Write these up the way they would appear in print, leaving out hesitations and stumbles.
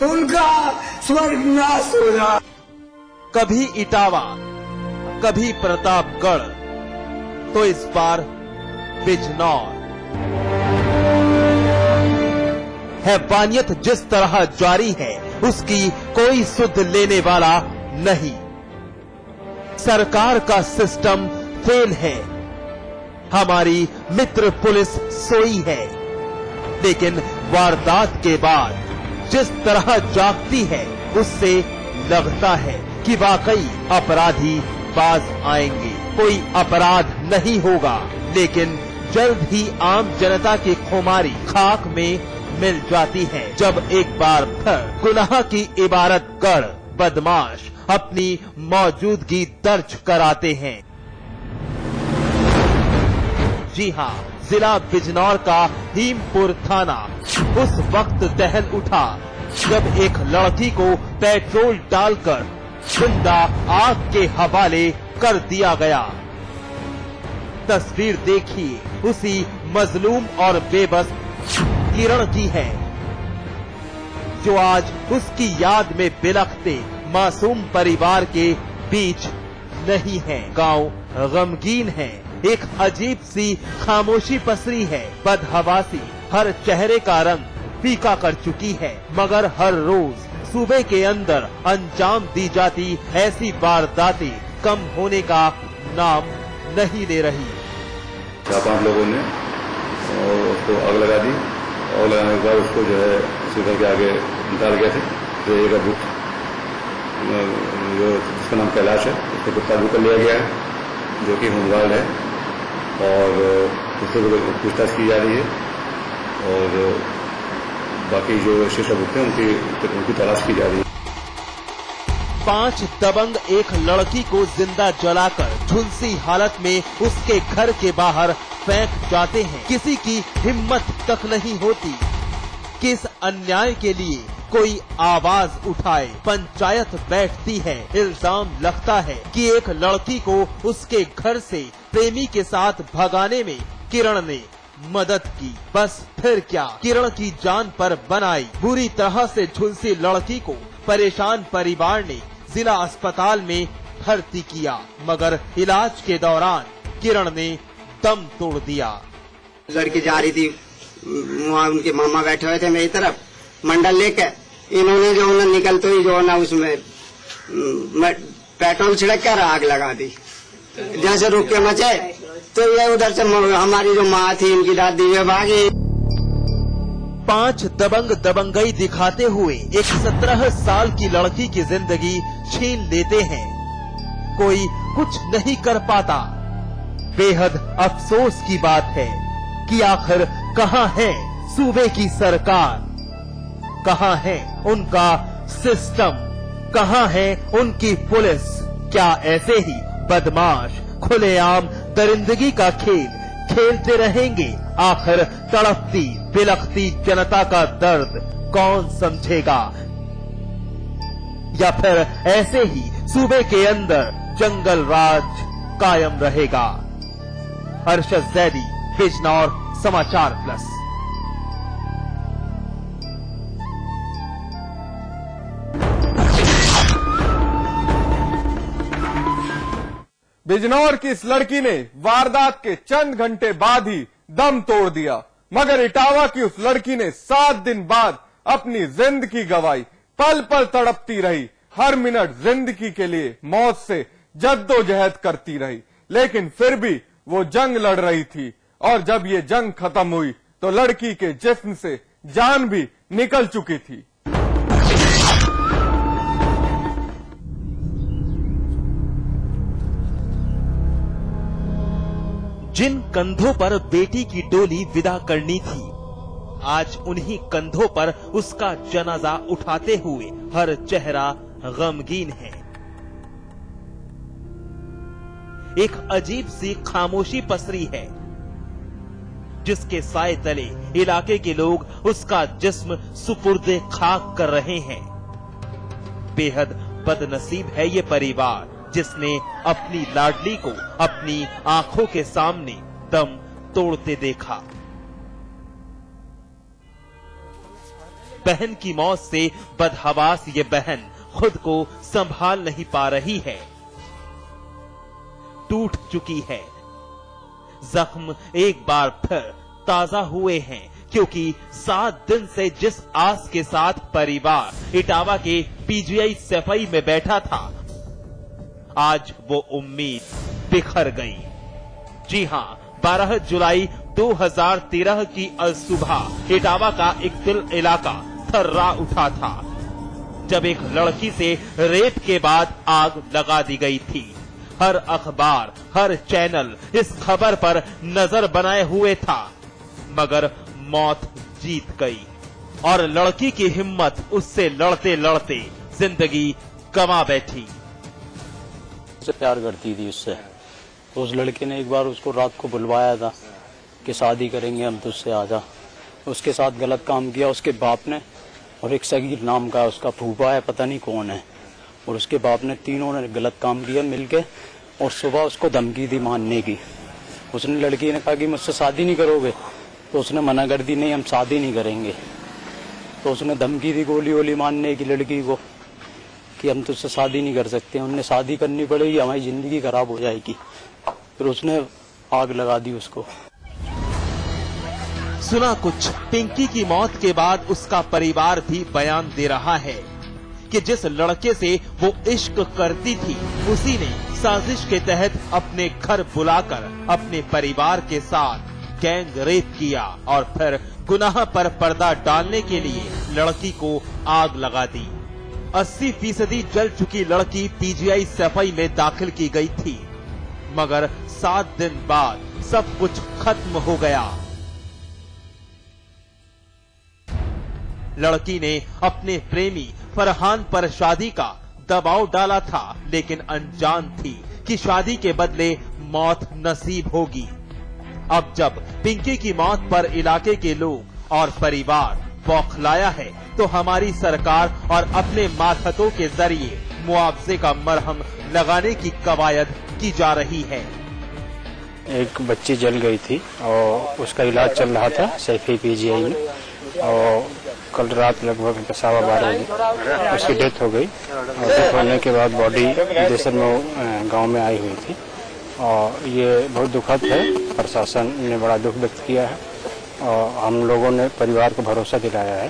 उनका स्वर्गनाश हो जाए। कभी इटावा, कभी प्रतापगढ़, तो इस बार बिजनौर। हैवानियत जिस तरह जारी है उसकी कोई सुध लेने वाला नहीं। सरकार का सिस्टम फेल है, हमारी मित्र पुलिस सोई है, लेकिन वारदात के बाद जिस तरह जागती है उससे लगता है कि वाकई अपराधी बाज आएंगे। कोई अपराध नहीं होगा, लेकिन जल्द ही आम जनता की खुमारी खाक में मिल जाती है जब एक बार फिर गुनाह की इबारतगढ़ बदमाश अपनी मौजूदगी दर्ज कराते हैं। जी हां, जिला बिजनौर का हीमपुर थाना उस वक्त दहल उठा जब एक लड़की को पेट्रोल डालकर जिंदा आग के हवाले कर दिया गया। तस्वीर देखिए उसी मजलूम और बेबस किरण की है, जो आज उसकी याद में बिलखते मासूम परिवार के बीच नहीं है। गांव गमगीन है, एक अजीब सी खामोशी पसरी है। बदहवासी हर चेहरे का रंग फीका कर चुकी है, मगर हर रोज सूबे के अंदर अंजाम दी जाती ऐसी वारदातें कम होने का नाम नहीं ले रही। 4-5 लोगों ने उसको आग लगा दी और लगाने के बाद उसको जो है सीकर के आगे डाल गए थे। तो एक अभियुक्त जो जिसका नाम कैलाश है उसको गिरफ्तार कर लिया गया है, जो कि होमगार्ड है, और उससे पूछताछ की जा रही है और बाकी जो शेष अभियुक्त हैं उनकी तलाश की जा रही है। 5 दबंग एक लड़की को जिंदा जलाकर झुलसी हालत में उसके घर के बाहर फेंक जाते हैं। किसी की हिम्मत तक नहीं होती कि इस अन्याय के लिए कोई आवाज उठाए। पंचायत बैठती है, इल्जाम लगता है कि एक लड़की को उसके घर से प्रेमी के साथ भगाने में किरण ने मदद की। बस फिर क्या, किरण की जान पर बनाई। बुरी तरह से झुलसी लड़की को परेशान परिवार ने जिला अस्पताल में भर्ती किया, मगर इलाज के दौरान किरण ने दम तोड़ दिया। लड़की जा रही थी, वहाँ उनके मामा बैठे हुए थे मेरी तरफ मंडल लेके। इन्होंने जो ना निकलते ही जो ना उसमें पेट्रोल छिड़क कर आग लगा दी। जैसे रुक के मचे तो ये उधर से हमारी जो माँ थी इनकी दादी वे भागी। 5 दबंग दबंगई दिखाते हुए एक 17 साल की लड़की की जिंदगी छीन लेते हैं। कोई कुछ नहीं कर पाता। बेहद अफसोस की बात है कि आखिर कहां है सूबे की सरकार, कहां है उनका सिस्टम, कहां है उनकी पुलिस। क्या ऐसे ही बदमाश खुलेआम दरिंदगी का खेल खेलते रहेंगे? आखिर तड़पती बिलखती जनता का दर्द कौन समझेगा? या फिर ऐसे ही सूबे के अंदर जंगल राज कायम रहेगा? अरशद जैदी, बिजनौर समाचार प्लस। बिजनौर की इस लड़की ने वारदात के चंद घंटे बाद ही दम तोड़ दिया, मगर इटावा की उस लड़की ने 7 दिन बाद अपनी जिंदगी गंवाई। पल पल तड़पती रही, हर मिनट जिंदगी के लिए मौत से जद्दोजहद करती रही, लेकिन फिर भी वो जंग लड़ रही थी। और जब ये जंग खत्म हुई तो लड़की के जिस्म से जान भी निकल चुकी थी। जिन कंधों पर बेटी की डोली विदा करनी थी, आज उन्हीं कंधों पर उसका जनाजा उठाते हुए हर चेहरा गमगीन है। एक अजीब सी खामोशी पसरी है, जिसके साए तले इलाके के लोग उसका जिस्म सुपुर्दे खाक कर रहे हैं। बेहद बदनसीब है ये परिवार जिसने अपनी लाडली को अपनी आंखों के सामने दम तोड़ते देखा। बहन की मौत से बदहवास ये बहन खुद को संभाल नहीं पा रही है, टूट चुकी है। जख्म एक बार फिर ताजा हुए हैं, क्योंकि 7 दिन से जिस आस के साथ परिवार इटावा के पीजीआई सफाई में बैठा था, आज वो उम्मीद बिखर गई। जी हां, 12 जुलाई 2013 की अलसुबह इटावा का एक दिल इलाका थर्रा उठा था, जब एक लड़की से रेप के बाद आग लगा दी गई थी। हर अखबार, हर चैनल इस खबर पर नजर बनाए हुए था, मगर मौत जीत गई और लड़की की हिम्मत उससे लड़ते लड़ते जिंदगी गंवा बैठी। उससे प्यार करती थी उससे, तो उस लड़के ने एक बार उसको रात को बुलवाया था कि शादी करेंगे हम, तुझसे आजा। उसके साथ गलत काम किया उसके बाप ने, और एक सगीर नाम का उसका फूफा है, पता नहीं कौन है, और उसके बाप ने, तीनों ने गलत काम किया मिलके। और सुबह उसको धमकी दी मानने की। उसने, लड़की ने कहा कि मुझसे शादी नहीं करोगे, तो उसने मना कर दी, नहीं हम शादी नहीं करेंगे। तो उसने धमकी दी गोली वोली मारने की लड़की को कि हम तुझसे शादी नहीं कर सकते, उनने शादी करनी पड़ेगी, हमारी जिंदगी खराब हो जाएगी। फिर उसने आग लगा दी उसको। सुना कुछ, पिंकी की मौत के बाद उसका परिवार भी बयान दे रहा है कि जिस लड़के से वो इश्क करती थी, उसी ने साजिश के तहत अपने घर बुलाकर अपने परिवार के साथ गैंग रेप किया और फिर गुनाह पर पर्दा डालने के लिए लड़की को आग लगा दी। 80% जल चुकी लड़की पीजीआई सफाई में दाखिल की गई थी, मगर 7 दिन बाद सब कुछ खत्म हो गया। लड़की ने अपने प्रेमी फरहान पर शादी का दबाव डाला था, लेकिन अनजान थी कि शादी के बदले मौत नसीब होगी। अब जब पिंकी की मौत पर इलाके के लोग और परिवार बौखलाया है, तो हमारी सरकार और अपने मातहतों के जरिए मुआवजे का मरहम लगाने की कवायद की जा रही है। एक बच्ची जल गई थी और उसका इलाज चल रहा था सैफी पीजीआई में, और कल रात लगभग 12:15 बजे उसकी डेथ हो गई। और डेथ होने के बाद बॉडी देसर गांव में आई हुई थी, और ये बहुत दुखद है। प्रशासन ने बड़ा दुख व्यक्त किया है, और हम लोगों ने परिवार को भरोसा दिलाया है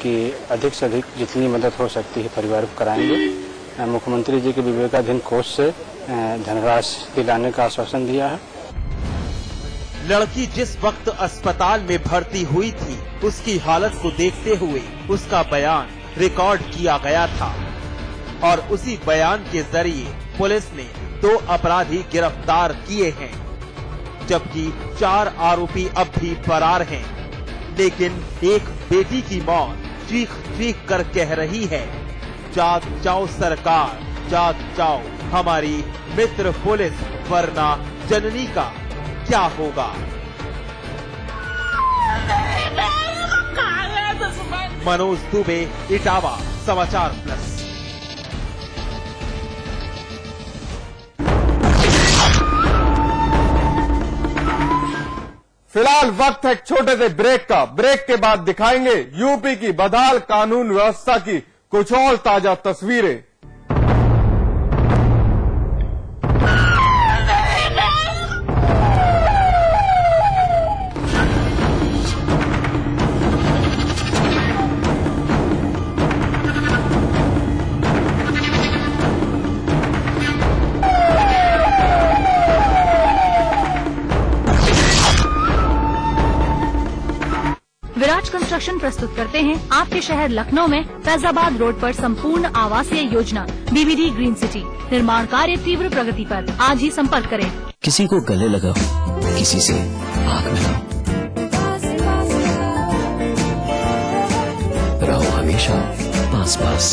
कि अधिक से अधिक जितनी मदद हो सकती है परिवार को कराएंगे। मुख्यमंत्री जी के विवेकाधीन कोष से धनराशि दिलाने का आश्वासन दिया है। लड़की जिस वक्त अस्पताल में भर्ती हुई थी, उसकी हालत को देखते हुए उसका बयान रिकॉर्ड किया गया था, और उसी बयान के जरिए पुलिस ने 2 अपराधी गिरफ्तार किए हैं, जबकि 4 आरोपी अब भी फरार हैं। लेकिन एक बेटी की मौत चीख चीख कर कह रही है, जाग जाओ सरकार, जाग जाओ हमारी मित्र पुलिस, वरना जननी का क्या होगा। मनोज दुबे, इटावा समाचार प्लस। फिलहाल वक्त है एक छोटे से ब्रेक का। ब्रेक के बाद दिखाएंगे यूपी की बदहाल कानून व्यवस्था की कुछ और ताजा तस्वीरें। विराज कंस्ट्रक्शन प्रस्तुत करते हैं आपके शहर लखनऊ में फैजाबाद रोड पर संपूर्ण आवासीय योजना बीबीडी ग्रीन सिटी। निर्माण कार्य तीव्र प्रगति पर। आज ही संपर्क करें। किसी को गले लगाओ, किसी से आग मिलाओ, रहो हमेशा पास पास।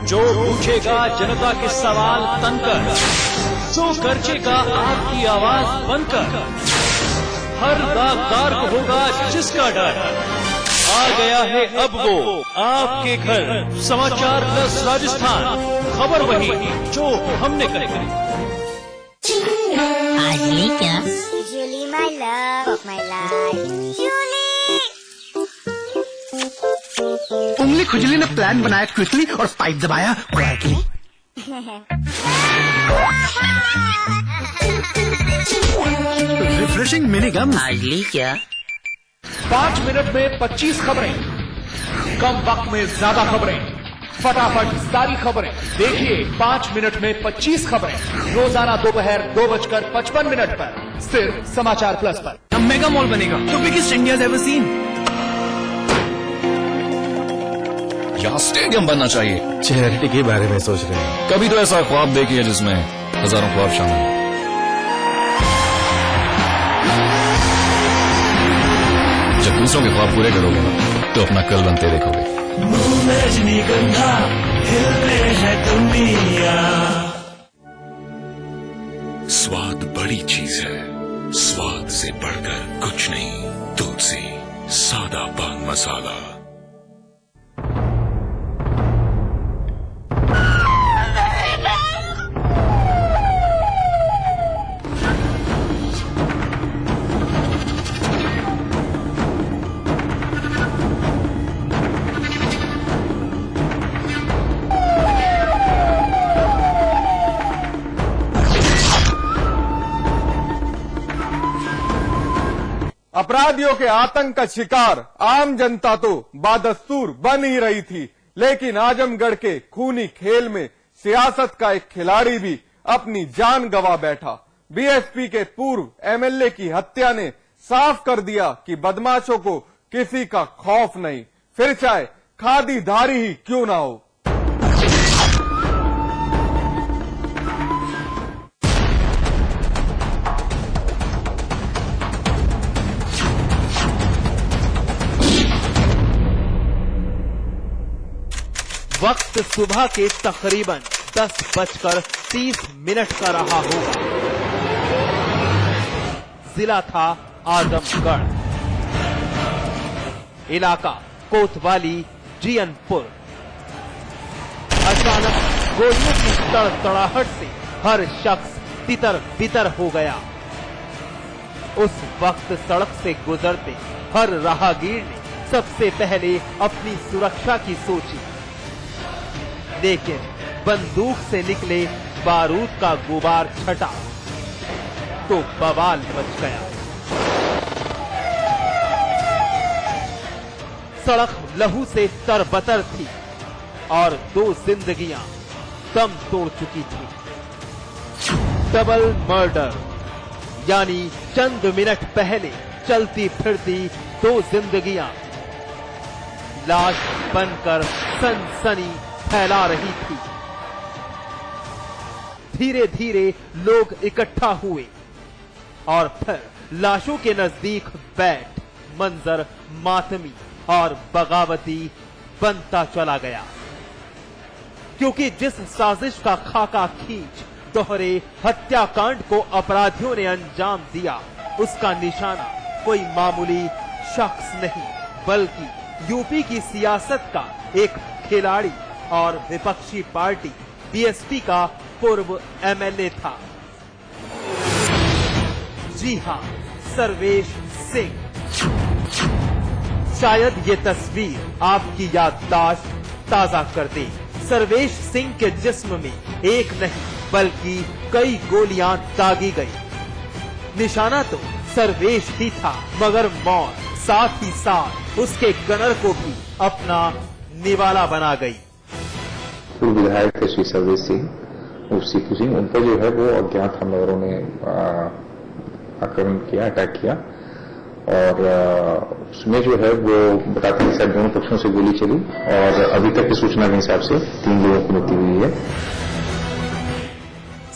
जो पूछेगा जनता के सवाल तनकर, जो गरजेगा आपकी आवाज बनकर, हर दागदार को होगा जिसका डर। आ गया है अब वो आपके घर, समाचार प्लस राजस्थान। खबर वही जो हमने करी। आज ली क्या? Julie, my love of my life. Julie! खुजली ने प्लान बनाया क्विकली और पाइप दबाया क्वाइटली। रिफ्रेशिंग मिनी गम। नाजली क्या? 5 मिनट में 25 खबरें, कम वक्त में ज्यादा खबरें, फटाफट सारी खबरें। देखिए 5 मिनट में 25 खबरें, रोजाना दोपहर 2:55 पर सिर्फ समाचार प्लस पर। अब मेगा मॉल बनेगा तो बिगेस्ट इंडिया एवर सीन। यहाँ स्टेडियम बनना चाहिए। चैरिटी के बारे में सोच रहे हैं। कभी तो ऐसा ख्वाब देखिए जिसमें हजारों ख्वाब शामिल हैं। जब दूसरों के ख्वाब पूरे करोगे तो अपना कल बनते देखोगे। रजनीगंधा हिलने है दुनिया। स्वाद बड़ी चीज है, स्वाद से बढ़कर कुछ नहीं। तुलसी सादा पान मसाला। अपराधियों के आतंक का शिकार आम जनता तो बादस्तूर बन ही रही थी, लेकिन आजमगढ़ के खूनी खेल में सियासत का एक खिलाड़ी भी अपनी जान गंवा बैठा। बीएसपी के पूर्व एमएलए की हत्या ने साफ कर दिया कि बदमाशों को किसी का खौफ नहीं, फिर चाहे खादीधारी ही क्यों ना हो। वक्त सुबह के तकरीबन 10:30 का रहा होगा। जिला था आजमगढ़, इलाका कोतवाली जीयनपुर। अचानक गोलियों की तड़तड़ाहट से हर शख्स तितर बितर हो गया। उस वक्त सड़क से गुजरते हर राहगीर ने सबसे पहले अपनी सुरक्षा की सोची, लेकिन बंदूक से निकले बारूद का गुबार छटा तो बवाल मच गया। सड़क लहू से तरबतर थी और 2 जिंदगियां दम तोड़ चुकी थी। डबल मर्डर, यानी चंद मिनट पहले चलती फिरती 2 जिंदगियां लाश बनकर सनसनी फैला रही थी। धीरे धीरे लोग इकट्ठा हुए और फिर लाशों के नजदीक बैठ मंजर मातमी और बगावती बनता चला गया, क्योंकि जिस साजिश का खाका खींच दोहरे हत्याकांड को अपराधियों ने अंजाम दिया, उसका निशाना कोई मामूली शख्स नहीं बल्कि यूपी की सियासत का एक खिलाड़ी और विपक्षी पार्टी बीएसपी का पूर्व एमएलए था। जी हां, सर्वेश सिंह। शायद ये तस्वीर आपकी याददाश्त ताजा कर दे। सर्वेश सिंह के जिस्म में एक नहीं बल्कि कई गोलियां दागी गई। निशाना तो सर्वेश ही था, मगर मौत साथ ही साथ उसके गनर को भी अपना निवाला बना गई। पूर्व विधायक थे श्री सर्वेश सिंह उर्फ सीपू सिंह, उन पर जो है वो अज्ञात हमलावरों ने आक्रमण किया, अटैक किया और उसमें जो है वो बताते हैं शायद दोनों पक्षों से गोली चली और अभी तक की सूचना के हिसाब से 3 लोगों की मृत्यु हुई है।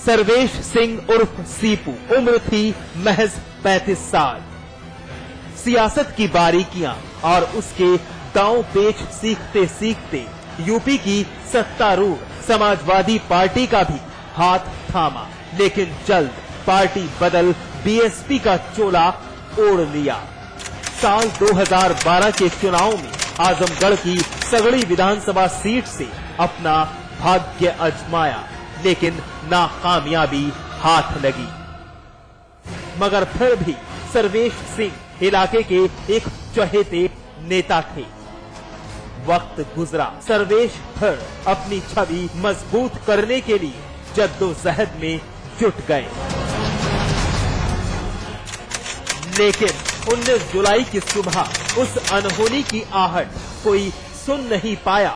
सर्वेश सिंह उर्फ सीपू, उम्र थी महज 35 साल। सियासत की बारीकियां और उसके दांव पेच सीखते सीखते यूपी की सत्तारूढ़ समाजवादी पार्टी का भी हाथ थामा, लेकिन जल्द पार्टी बदल बीएसपी का चोला ओढ़ लिया। साल 2012 के चुनाव में आजमगढ़ की सगड़ी विधानसभा सीट से अपना भाग्य आजमाया, लेकिन नाकामयाबी हाथ लगी। मगर फिर भी सर्वेश सिंह इलाके के एक चहेते नेता थे। वक्त गुजरा, सर्वेश भर अपनी छवि मजबूत करने के लिए जद्दोजहद में जुट गए। लेकिन 19 जुलाई की सुबह उस अनहोनी की आहट कोई सुन नहीं पाया।